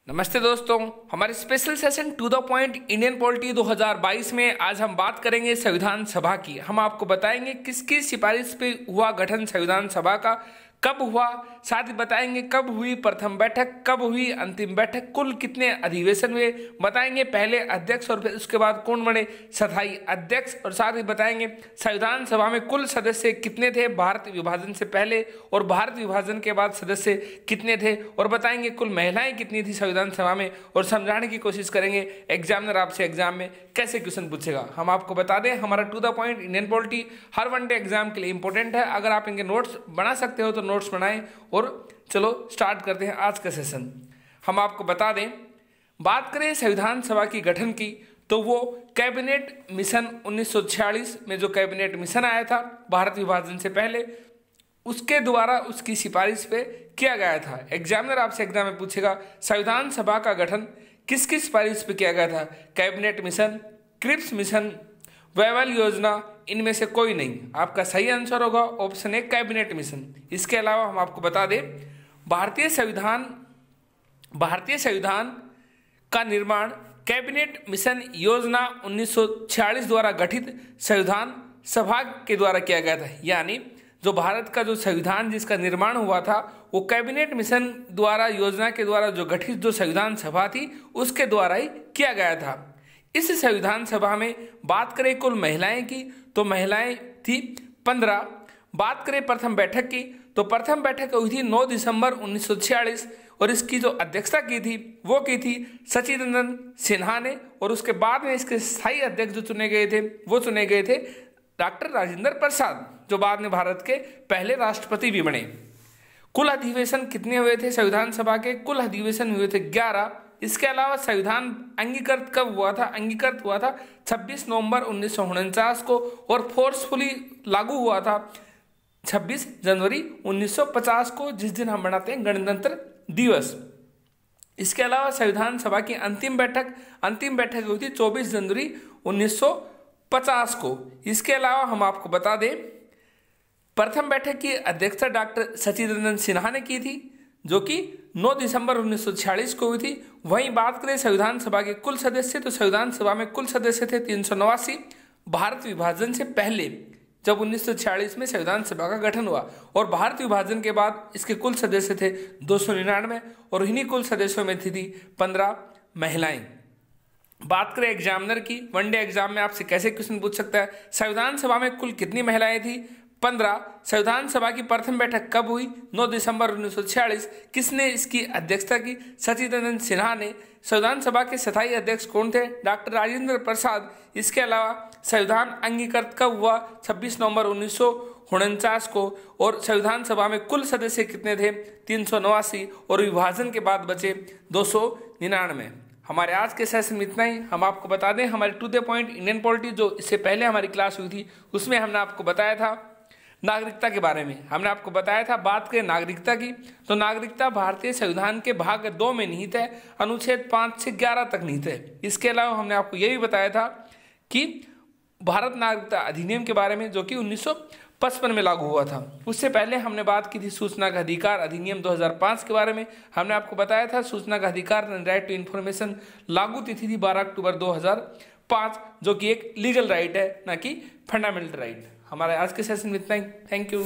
नमस्ते दोस्तों, हमारे special session to the point Indian polity 2022 में आज हम बात करेंगे संविधान सभा की। हम आपको बताएंगे किसकी सिफारिश पे हुआ गठन संविधान सभा का, कब हुआ, साथ ही बताएंगे कब हुई प्रथम बैठक, कब हुई अंतिम बैठक, कुल कितने अधिवेशन हुए, बताएंगे पहले अध्यक्ष और फिर उसके बाद कौन बने स्थायी अध्यक्ष, और साथ ही बताएंगे संविधान सभा में कुल सदस्य कितने थे भारत विभाजन से पहले और भारत विभाजन के बाद सदस्य कितने थे, और बताएंगे कुल महिलाएं कितनी थी संविधान सभा में, और समझाने की कोशिश करेंगे एग्जामिनर आपसे एग्जाम में कैसे क्वेश्चन पूछेगा। हम आपको बता दें हमारा to the point Indian polity हर वनडे एग्जाम के लिए इंपॉर्टेंट है। अगर आप इनके नोट्स बना सकते हो तो नोट्स बनाएं, और चलो स्टार्ट करते हैं आज का सेशन। हम आपको बता दें, बात करें संविधान सभा की गठन की तो वो कैबिनेट मिशन 1946 में जो कैबिनेट मिशन आया था भारत विभाजन से पहले, उसके द्वारा उसकी सिफारिश पे किया गया था। एग्जामिनर आपसे एग्जाम में पूछेगा संविधान सभा का गठन किसकी सिफारिश पे किया गया था, कैबिनेट मिशन, क्रिप्स मिशन, वैवल योजना, इनमें से कोई नहीं। आपका सही आंसर होगा ऑप्शन ए कैबिनेट मिशन। इसके अलावा हम आपको बता दें भारतीय संविधान का निर्माण कैबिनेट मिशन योजना 1946 द्वारा गठित संविधान सभा के द्वारा किया गया था। यानी जो भारत का जो संविधान जिसका निर्माण हुआ था वो कैबिनेट मिशन द्वारा योजना के द्वारा जो गठित जो संविधान सभा थी उसके द्वारा ही किया गया था। इस संविधान सभा में बात करें कुल महिलाएं की तो महिलाएं थी 15। बात करें प्रथम बैठक की तो प्रथम बैठक हुई थी 9 दिसंबर 1946 और इसकी जो अध्यक्षता की थी वो की थी सचिदानंद सिन्हा ने, और उसके बाद में इसके स्थायी अध्यक्ष जो चुने गए थे वो चुने गए थे डॉक्टर राजेंद्र प्रसाद, जो बाद में भारत के पहले राष्ट्रपति भी बने। कुल अधिवेशन कितने हुए थे संविधान सभा के, कुल अधिवेशन हुए थे 11। इसके अलावा संविधान अंगीकृत कब हुआ था, अंगीकृत हुआ था 26 नवंबर 1949 को, और फोर्सफुली लागू हुआ था 26 जनवरी 1950 को, जिस दिन हम मनाते हैं गणतंत्र दिवस। इसके अलावा संविधान सभा की अंतिम बैठक हुई थी 24 जनवरी 1950 को। इसके अलावा हम आपको बता दें प्रथम बैठक की अध्यक्षता डॉक्टर सचिदानंद सिन्हा ने की थी, जो कि 9 दिसंबर 1946 को हुई थी। वहीं बात करें संविधान सभा के कुल सदस्य तो संविधान सभा में कुल सदस्य थे 389 भारत विभाजन से पहले, जब 1946 में संविधान सभा का गठन हुआ, और भारत विभाजन के बाद इसके कुल सदस्य थे 299, और इन्हीं कुल सदस्यों में थी 15 महिलाएं। बात करें एग्जामिनर की, वनडे एग्जाम में आपसे कैसे क्वेश्चन पूछ सकता है, संविधान सभा में कुल कितनी महिलाएं थी, 15। संविधान सभा की प्रथम बैठक कब हुई, 9 दिसंबर 1946। किसने इसकी अध्यक्षता की, सचिदानंद सिन्हा ने। संविधान सभा के स्थायी अध्यक्ष कौन थे, डॉक्टर राजेंद्र प्रसाद। इसके अलावा संविधान अंगीकृत कब हुआ, 26 नवंबर 1949 को, और संविधान सभा में कुल सदस्य कितने थे, 389, और विभाजन के बाद बचे 299। हमारे आज के सेशन में इतना ही। हम आपको बता दें हमारे to the point Indian polity जो इससे पहले हमारी क्लास हुई थी उसमें हमने आपको बताया था नागरिकता के बारे में। हमने आपको बताया था, बात करें नागरिकता की तो नागरिकता भारतीय संविधान के भाग 2 में निहित है, अनुच्छेद 5 से 11 तक निहित है। इसके अलावा हमने आपको यह भी बताया था कि भारत नागरिकता अधिनियम के बारे में, जो कि 1955 में लागू हुआ था। उससे पहले हमने बात की थी सूचना का अधिकार अधिनियम 2005 के बारे में। हमने आपको बताया था सूचना का अधिकार राइट टू इन्फॉर्मेशन लागू तिथि थी 12 अक्टूबर 2005, जो कि एक लीगल राइट है, ना कि फंडामेंटल राइट। हमारे आज के सेशन में इतना ही। Thank you.